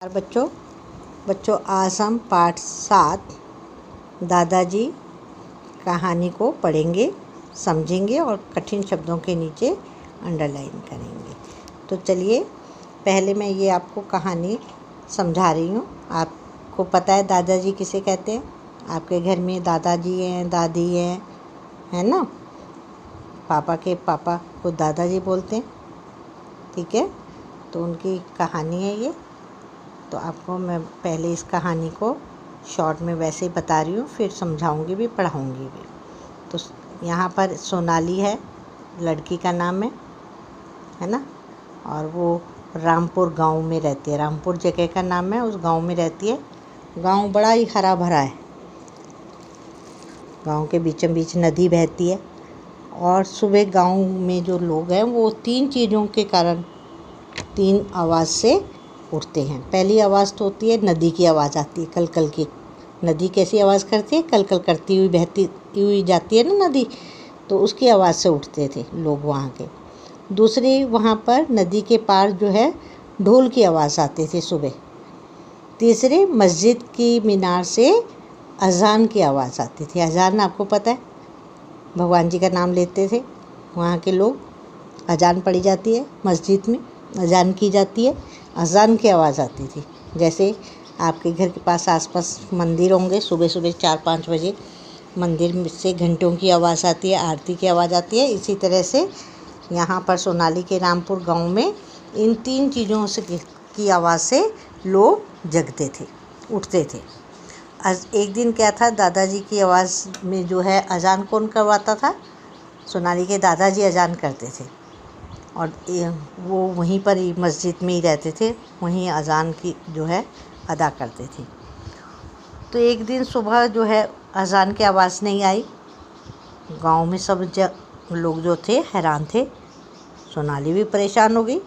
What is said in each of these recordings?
और बच्चों आज हम पाठ 7 दादाजी कहानी को पढ़ेंगे, समझेंगे और कठिन शब्दों के नीचे अंडरलाइन करेंगे। तो चलिए पहले मैं ये आपको कहानी समझा रही हूँ। आपको पता है दादाजी किसे कहते हैं? आपके घर में दादाजी हैं, दादी हैं, है ना? पापा के पापा को दादाजी बोलते हैं, ठीक है? तो उनकी कहानी है ये। तो आपको मैं पहले इस कहानी को शॉर्ट में वैसे ही बता रही हूँ, फिर समझाऊंगी भी, पढ़ाऊंगी भी। तो यहाँ पर सोनाली है, लड़की का नाम है ना? और वो रामपुर गांव में रहती है। रामपुर जगह का नाम है, उस गांव में रहती है। गांव बड़ा ही हरा भरा है। गांव के बीचों बीच नदी बहती है और सुबह गांव में जो लोग हैं वो 3 चीज़ों के कारण 3 आवाज़ से उठते हैं। पहली आवाज़ तो होती है नदी की आवाज़ आती है, कल कल की। नदी कैसी आवाज़ करती है? कल कल करती हुई बहती हुई जाती है ना नदी, तो उसकी आवाज़ से उठते थे लोग वहाँ के। दूसरी, वहाँ पर नदी के पार जो है ढोल की आवाज़ आती थी सुबह। तीसरे, मस्जिद की मीनार से अजान की आवाज़ आती थी। अजान आपको पता है, भगवान जी का नाम लेते थे वहाँ के लोग। अजान पढ़ी जाती है मस्जिद में, अजान की जाती है, अजान की आवाज़ आती थी। जैसे आपके घर के पास आसपास मंदिर होंगे, सुबह सुबह 4-5 बजे मंदिर से घंटों की आवाज़ आती है, आरती की आवाज़ आती है। इसी तरह से यहाँ पर सोनाली के रामपुर गांव में इन 3 चीज़ों से की आवाज़ से लोग जगते थे, उठते थे। एक दिन क्या था, दादाजी की आवाज़ में जो है अजान कौन करवाता था? सोनाली के दादाजी अजान करते थे और वो वहीं पर ही मस्जिद में ही रहते थे, वहीं अजान की जो है अदा करते थे। तो एक दिन सुबह जो है अजान की आवाज़ नहीं आई। गांव में सब लोग जो थे हैरान थे। सोनाली भी परेशान हो गई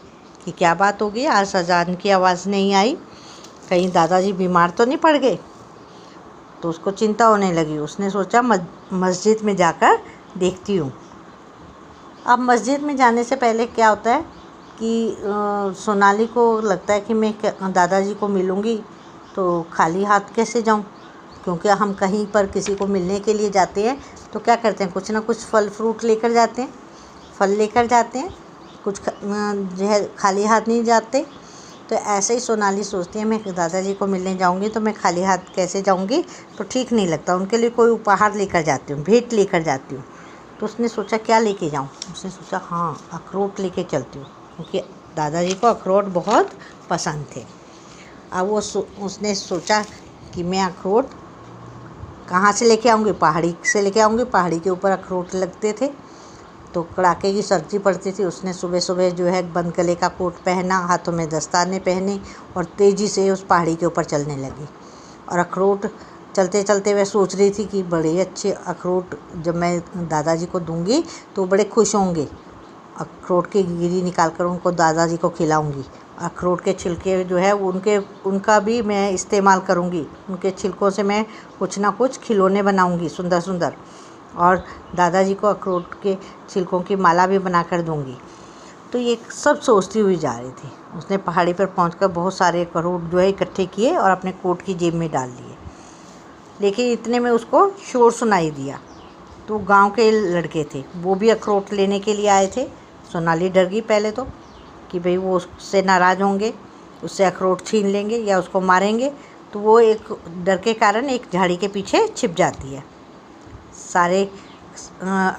कि क्या बात हो गई, आज अजान की आवाज़ नहीं आई, कहीं दादाजी बीमार तो नहीं पड़ गए? तो उसको चिंता होने लगी। उसने सोचा मस्जिद में जाकर देखती हूँ। अब मस्जिद में जाने से पहले क्या होता है कि सोनाली को लगता है कि मैं दादाजी को मिलूँगी तो खाली हाथ कैसे जाऊँ, क्योंकि हम कहीं पर किसी को मिलने के लिए जाते हैं तो क्या करते हैं, कुछ ना कुछ फल फ्रूट लेकर जाते हैं, फल लेकर जाते हैं, कुछ जो है खाली हाथ नहीं जाते। तो ऐसे ही सोनाली सोचती है, मैं दादाजी को मिलने जाऊँगी तो मैं खाली हाथ कैसे जाऊँगी, तो ठीक नहीं लगता। उनके लिए कोई उपहार लेकर जाती हूँ, भेंट लेकर जाती हूँ। तो उसने सोचा क्या लेके जाऊँ? उसने सोचा हाँ, अखरोट लेके चलती हूँ, क्योंकि दादाजी को अखरोट बहुत पसंद थे। अब उसने सोचा कि मैं अखरोट कहाँ से लेके आऊँगी? पहाड़ी से लेके आऊँगी। पहाड़ी के ऊपर अखरोट लगते थे तो कड़ाके की सर्दी पड़ती थी। उसने सुबह सुबह जो है बंद गले का कोट पहना, हाथों में दस्ताने पहने और तेज़ी से उस पहाड़ी के ऊपर चलने लगी। और अखरोट चलते चलते वह सोच रही थी कि बड़े अच्छे अखरोट जब मैं दादाजी को दूंगी तो बड़े खुश होंगे। अखरोट की गिरी निकाल कर उनको दादाजी को खिलाऊंगी। अखरोट के छिलके जो है उनका भी मैं इस्तेमाल करूंगी। उनके छिलकों से मैं कुछ ना कुछ खिलौने बनाऊंगी सुंदर सुंदर, और दादाजी को अखरोट के छिलकों की माला भी बना कर दूँगी। तो ये सब सोचती हुई जा रही थी। उसने पहाड़ी पर पहुँचकर बहुत सारे अखरोट जो है इकट्ठे किए और अपने कोट की जेब में डाल लिए। लेकिन इतने में उसको शोर सुनाई दिया। तो गांव के लड़के थे, वो भी अखरोट लेने के लिए आए थे। सोनाली डर गई पहले तो कि भाई वो उससे नाराज़ होंगे, उससे अखरोट छीन लेंगे या उसको मारेंगे। तो वो एक डर के कारण एक झाड़ी के पीछे छिप जाती है।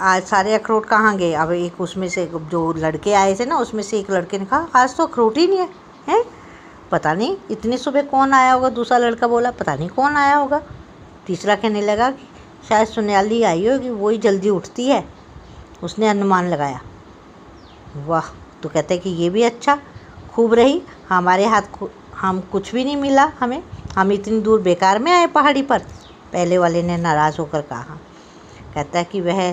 आज सारे अखरोट कहाँ गए? अब एक उसमें से जो लड़के आए थे ना, उसमें से एक लड़के ने कहा आज तो अखरोट ही नहीं है, पता नहीं इतनी सुबह कौन आया होगा। दूसरा लड़का बोला पता नहीं कौन आया होगा। तीसरा कहने लगा कि शायद सोनाली आई होगी, वही जल्दी उठती है। उसने अनुमान लगाया। वाह, तो कहते हैं कि ये भी अच्छा, खूब रही हमारे हाथ, हम कुछ भी नहीं मिला हमें, हम इतनी दूर बेकार में आए पहाड़ी पर। पहले वाले ने नाराज़ होकर कहा। कहता है कि वह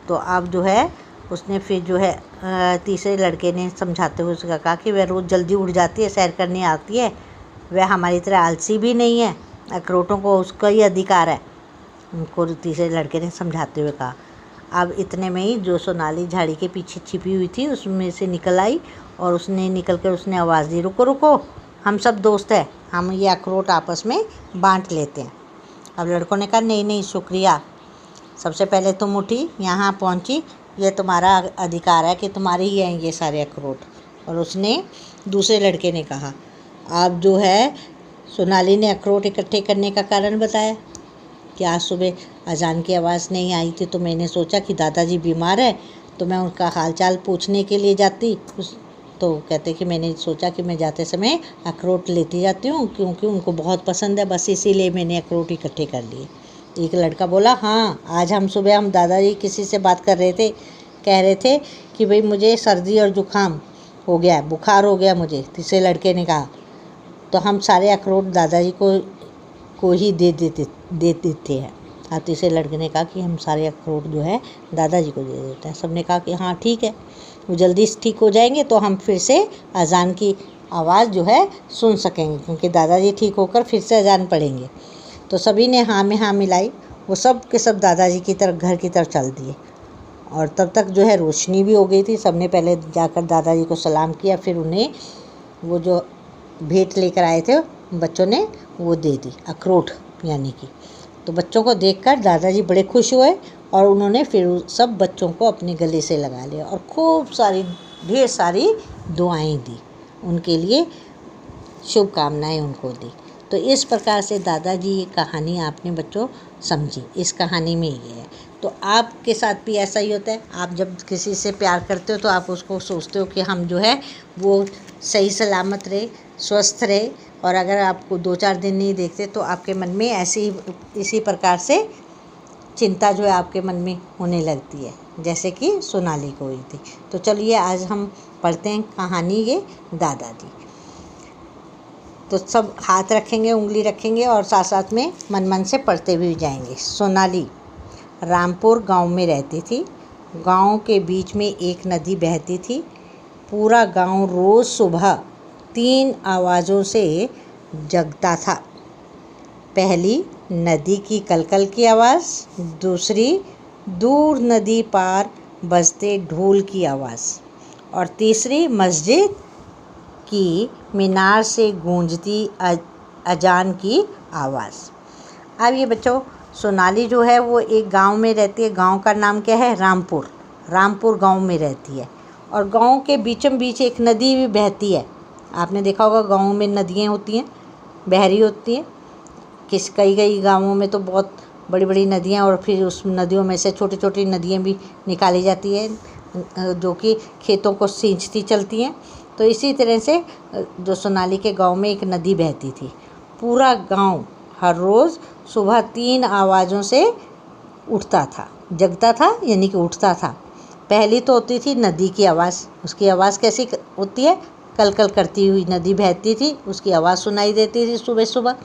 तो अब जो है उसने फिर जो है तीसरे लड़के ने समझाते हुए उसका कहा कि वह रोज़ जल्दी उठ जाती है, सैर करने आती है, वह हमारी तरह आलसी भी नहीं है, अखरोटों को उसका ही अधिकार है। उनको तीसरे लड़के ने समझाते हुए कहा। अब इतने में ही जो सोनाली झाड़ी के पीछे छिपी हुई थी उसमें से निकल आई और उसने निकल कर उसने आवाज़ दी, रुको रुको, हम सब दोस्त हैं, हम ये अखरोट आपस में बांट लेते हैं। अब लड़कों ने कहा नहीं नहीं शुक्रिया, सबसे पहले तुम उठी, यहाँ पहुँची, ये तुम्हारा अधिकार है कि तुम्हारे ही हैं ये सारे अखरोट। और उसने दूसरे लड़के ने कहा, आप जो है सोनाली ने अखरोट इकट्ठे करने का कारण बताया कि आज सुबह अजान की आवाज़ नहीं आई थी, तो मैंने सोचा कि दादाजी बीमार है तो मैं उनका हालचाल पूछने के लिए जाती। तो कहते कि मैंने सोचा कि मैं जाते समय अखरोट लेती जाती हूँ क्योंकि उनको बहुत पसंद है, बस इसीलिए मैंने अखरोट इकट्ठे कर लिए। एक लड़का बोला, हाँ आज सुबह हम दादाजी किसी से बात कर रहे थे, कह रहे थे कि भाई मुझे सर्दी और जुकाम हो गया, बुखार हो गया मुझे। तीसरे लड़के ने कहा, तो हम सारे अखरोट दादाजी को ही दे देते हैं। और तीसरे लड़के ने कहा कि हम सारे अखरोट जो है दादाजी को दे देते हैं। सब ने कहा कि हाँ ठीक है, वो जल्दी ठीक हो जाएंगे तो हम फिर से अजान की आवाज़ जो है सुन सकेंगे, क्योंकि दादाजी ठीक होकर फिर से अजान पढ़ेंगे। तो सभी ने हाँ में हाँ मिलाई, वो सब के सब दादाजी की तरफ घर की तरफ चल दिए। और तब तक जो है रोशनी भी हो गई थी। सबने पहले जाकर दादाजी को सलाम किया, फिर उन्हें वो जो भेंट लेकर आए थे बच्चों ने वो दे दी, अखरोट यानी कि। तो बच्चों को देखकर दादाजी बड़े खुश हुए और उन्होंने फिर सब बच्चों को अपने गले से लगा लिया और खूब सारी ढेर सारी दुआएं दी, उनके लिए शुभकामनाएं उनको दी। तो इस प्रकार से दादाजी ये कहानी आपने बच्चों समझी, इस कहानी में ये है। तो आपके साथ भी ऐसा ही होता है, आप जब किसी से प्यार करते हो तो आप उसको सोचते हो कि हम जो है वो सही सलामत रहे, स्वस्थ रहे। और अगर आपको 2-4 दिन नहीं देखते तो आपके मन में इसी प्रकार से चिंता जो है आपके मन में होने लगती है, जैसे कि सोनाली को हुई थी। तो चलिए आज हम पढ़ते हैं कहानी ये दादाजी। तो सब हाथ रखेंगे, उंगली रखेंगे और साथ साथ में मन मन से पढ़ते भी जाएंगे। सोनाली रामपुर गांव में रहती थी। गांव के बीच में एक नदी बहती थी। पूरा गांव रोज़ सुबह 3 आवाज़ों से जगता था। पहली नदी की कलकल की आवाज़, दूसरी दूर नदी पार बजते ढोल की आवाज़ और तीसरी मस्जिद की मीनार से गूंजती अजान की आवाज़। अब ये बच्चों सोनाली जो है वो एक गांव में रहती है। गांव का नाम क्या है? रामपुर। रामपुर गांव में रहती है और गांव के बीचों बीच एक नदी भी बहती है। आपने देखा होगा गांव में नदियाँ होती हैं, बहरी होती हैं। कई गांवों में तो बहुत बड़ी बड़ी नदियाँ और फिर उस नदियों में से छोटी छोटी नदियाँ भी निकाली जाती हैं जो कि खेतों को सींचती चलती हैं। तो इसी तरह से जो सोनाली के गांव में एक नदी बहती थी। पूरा गांव हर रोज़ सुबह 3 आवाज़ों से उठता था, जगता था यानी कि उठता था। पहली तो होती थी नदी की आवाज़। उसकी आवाज़ कैसी होती है? कल कल करती हुई नदी बहती थी, उसकी आवाज़ सुनाई देती थी सुबह सुबह।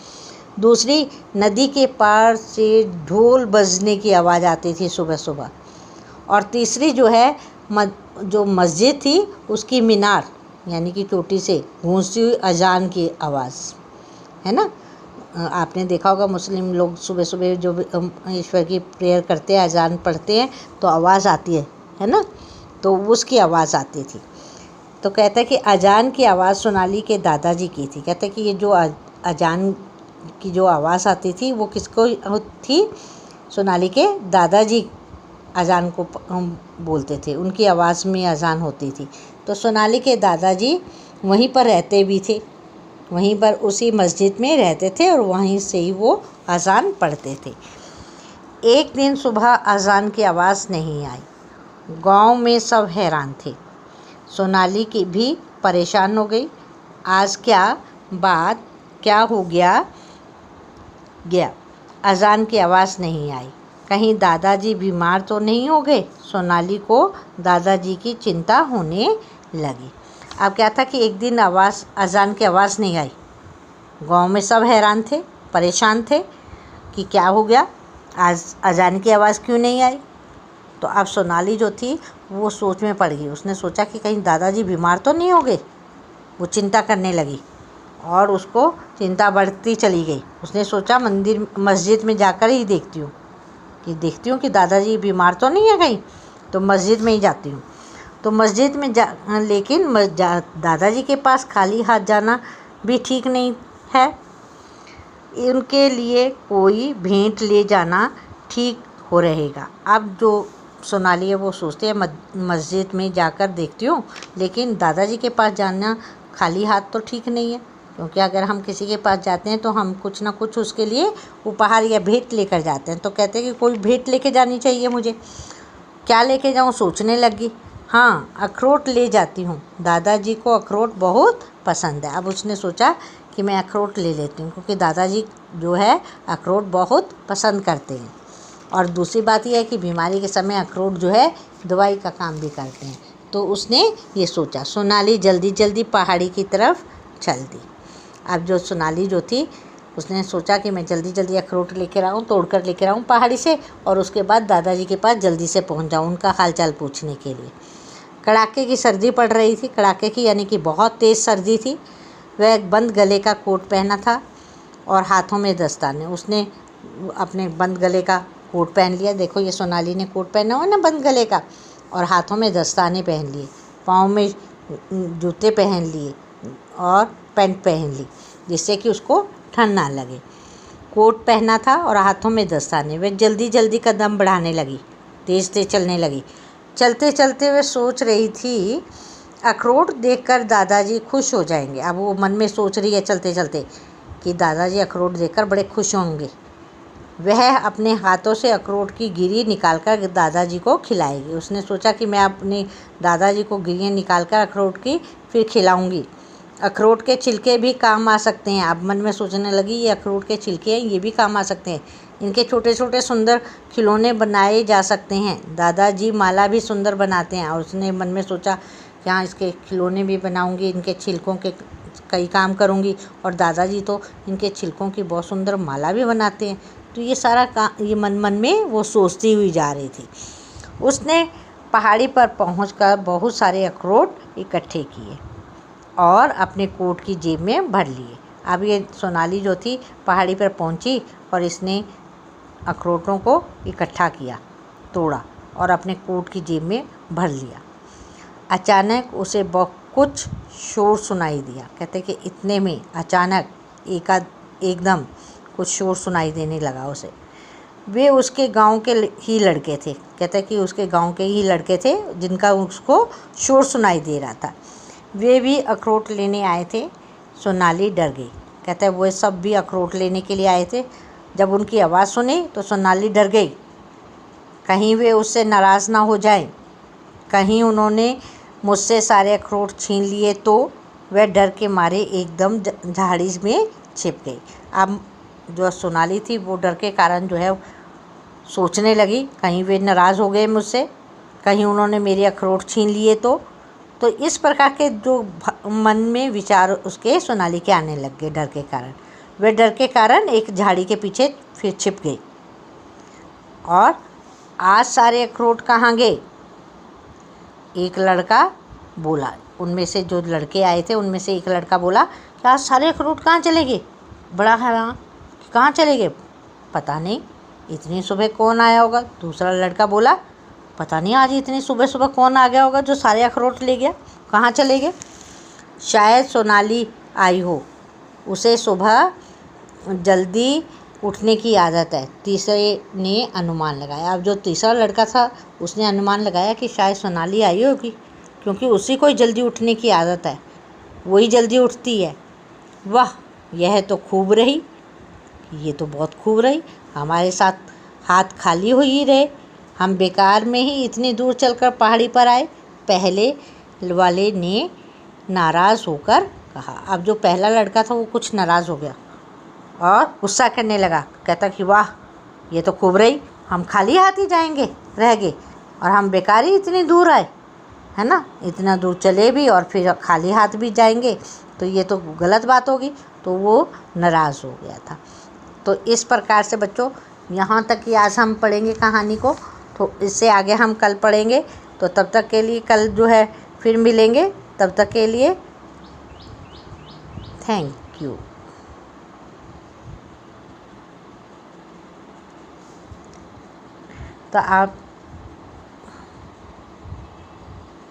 दूसरी नदी के पार से ढोल बजने की आवाज़ आती थी सुबह सुबह। और तीसरी जो है जो मस्जिद थी उसकी मीनार यानी कि चोटी से गूंजती हुई अजान की आवाज़, है ना। आपने देखा होगा मुस्लिम लोग सुबह सुबह जो ईश्वर की प्रेयर करते हैं, अजान पढ़ते हैं तो आवाज़ आती है ना, तो उसकी आवाज़ आती थी। तो कहता है कि अजान की आवाज़ सोनाली के दादाजी की थी। कहते हैं कि ये जो अजान की जो आवाज़ आती थी वो किसको थी? सोनाली के दादाजी अजान को बोलते थे, उनकी आवाज़ में अजान होती थी। तो सोनाली के दादाजी वहीं पर रहते भी थे, वहीं पर उसी मस्जिद में रहते थे और वहीं से ही वो अजान पढ़ते थे। एक दिन सुबह अजान की आवाज़ नहीं आई। गांव में सब हैरान थे। सोनाली की भी परेशान हो गई। आज क्या हो गया अजान की आवाज़ नहीं आई, कहीं दादाजी बीमार तो नहीं हो गए? सोनाली को दादाजी की चिंता होने लगी। अब क्या था कि एक दिन अजान की आवाज़ नहीं आई। गांव में सब हैरान थे, परेशान थे कि क्या हो गया, आज अजान की आवाज़ क्यों नहीं आई। तो अब सोनाली जो थी वो सोच में पड़ गई। उसने सोचा कि कहीं दादाजी बीमार तो नहीं हो गए। वो चिंता करने लगी और उसको चिंता बढ़ती चली गई। उसने सोचा मस्जिद में जाकर ही देखती हूँ कि दादाजी बीमार तो नहीं है कहीं, तो मस्जिद में ही जाती हूँ। तो मस्जिद में लेकिन दादाजी के पास खाली हाथ जाना भी ठीक नहीं है। उनके लिए कोई भेंट ले जाना ठीक हो रहेगा। अब जो सोनाली है वो सोचती है मस्जिद में जाकर देखती हूँ, लेकिन दादाजी के पास जाना खाली हाथ तो ठीक नहीं है, क्योंकि अगर हम किसी के पास जाते हैं तो हम कुछ ना कुछ उसके लिए उपहार या भेंट लेकर जाते हैं। तो कहते हैं कि कोई भेंट लेके जानी चाहिए मुझे, क्या लेके जाऊँ सोचने लगी। हाँ, अखरोट ले जाती हूँ, दादाजी को अखरोट बहुत पसंद है। अब उसने सोचा कि मैं अखरोट ले लेती हूँ, क्योंकि दादाजी जो है अखरोट बहुत पसंद करते हैं। और दूसरी बात यह है कि बीमारी के समय अखरोट जो है दवाई का काम भी करते हैं। तो उसने ये सोचा। सोनाली जल्दी जल्दी पहाड़ी की तरफ चल दी। अब जो सोनाली जो थी उसने सोचा कि मैं जल्दी जल्दी अखरोट लेकर आऊँ, तोड़ कर लेकर आऊँ पहाड़ी से, और उसके बाद दादाजी के पास जल्दी से पहुँच जाऊँ उनका हालचाल पूछने के लिए। कड़ाके की सर्दी पड़ रही थी, कड़ाके की यानी कि बहुत तेज़ सर्दी थी। वह एक बंद गले का कोट पहना था और हाथों में दस्ताने। उसने अपने बंद गले का कोट पहन लिया। देखो ये सोनाली ने कोट पहना हुआ ना बंद गले का, और हाथों में दस्ताने पहन लिए, पाँव में जूते पहन लिए और पैंट पहन ली, जिससे कि उसको ठंड ना लगे। कोट पहना था और हाथों में दस्ताने। वह जल्दी जल्दी कदम बढ़ाने लगी, तेज़ तेज़ चलने लगी। चलते चलते वह सोच रही थी अखरोट देखकर दादाजी खुश हो जाएंगे। अब वो मन में सोच रही है चलते चलते कि दादाजी अखरोट देखकर बड़े खुश होंगे। वह अपने हाथों से अखरोट की गिरी निकालकर दादाजी को खिलाएगी। उसने सोचा कि मैं अपने दादाजी को गिरियाँ निकालकर अखरोट की फिर खिलाऊंगी। अखरोट के छिलके भी काम आ सकते हैं। अब मन में सोचने लगी ये अखरोट के छिलके हैं, ये भी काम आ सकते हैं। इनके छोटे छोटे सुंदर खिलौने बनाए जा सकते हैं। दादाजी माला भी सुंदर बनाते हैं। और उसने मन में सोचा कि हाँ, इसके खिलौने भी बनाऊंगी, इनके छिलकों के कई काम करूंगी, और दादाजी तो इनके छिलकों की बहुत सुंदर माला भी बनाते हैं। तो ये सारा काम ये मन मन में वो सोचती हुई जा रही थी। उसने पहाड़ी पर पहुंचकर बहुत सारे अखरोट इकट्ठे किए और अपने कोट की जेब में भर लिए। अब ये सोनाली जो थी पहाड़ी पर पहुंची और इसने अखरोटों को इकट्ठा किया, तोड़ा और अपने कोट की जेब में भर लिया। अचानक उसे कुछ शोर सुनाई दिया। कहते कि इतने में अचानक एकदम कुछ शोर सुनाई देने लगा उसे। वे उसके गांव के ही लड़के थे। कहते कि उसके गांव के ही लड़के थे जिनका उसको शोर सुनाई दे रहा था। वे भी अखरोट लेने आए थे। सोनाली डर गई। कहते वो सब भी अखरोट लेने के लिए आए थे। जब उनकी आवाज़ सुनी तो सोनाली डर गई, कहीं वे उससे नाराज़ ना हो जाएं, कहीं उन्होंने मुझसे सारे अखरोट छीन लिए तो। वह डर के मारे एकदम झाड़ी में छिप गई। अब जो सोनाली थी वो डर के कारण जो है सोचने लगी कहीं वे नाराज़ हो गए मुझसे, कहीं उन्होंने मेरे अखरोट छीन लिए तो इस प्रकार के जो मन में विचार उसके सोनाली के आने लग गए डर के कारण। वह डर के कारण एक झाड़ी के पीछे फिर छिप गई। और आज सारे अखरोट कहाँ गए? एक लड़का बोला। उनमें से जो लड़के आए थे उनमें से एक लड़का बोला कि आज सारे अखरोट कहाँ चले गए? बड़ा हैरान, कहाँ चले गए? पता नहीं, इतनी सुबह कौन आया होगा। दूसरा लड़का बोला पता नहीं आज इतनी सुबह सुबह कौन आ गया होगा जो सारे अखरोट ले गया, कहाँ चले गए? शायद सोनाली आई हो, उसे सुबह जल्दी उठने की आदत है। तीसरे ने अनुमान लगाया। अब जो तीसरा लड़का था उसने अनुमान लगाया कि शायद सोनाली आई होगी, क्योंकि उसी को जल्दी उठने की आदत है, वही जल्दी उठती है। वाह, यह तो खूब रही, ये तो बहुत खूब रही। हमारे साथ हाथ खाली हो ही रहे, हम बेकार में ही इतनी दूर चलकर पहाड़ी पर आए, पहले वाले ने नाराज़ होकर कहा। अब जो पहला लड़का था वो कुछ नाराज़ हो गया और गुस्सा करने लगा। कहता कि वाह, ये तो खूब रही, हम खाली हाथ ही जाएंगे रह गए, और हम बेकार ही इतनी दूर आए, है ना, इतना दूर चले भी और फिर खाली हाथ भी जाएंगे, तो ये तो गलत बात होगी। तो वो नाराज़ हो गया था। तो इस प्रकार से बच्चों यहाँ तक कि आज हम पढ़ेंगे कहानी को, तो इससे आगे हम कल पढ़ेंगे। तो तब तक के लिए कल जो है फिर मिलेंगे। तब तक के लिए थैंक यू। तो आप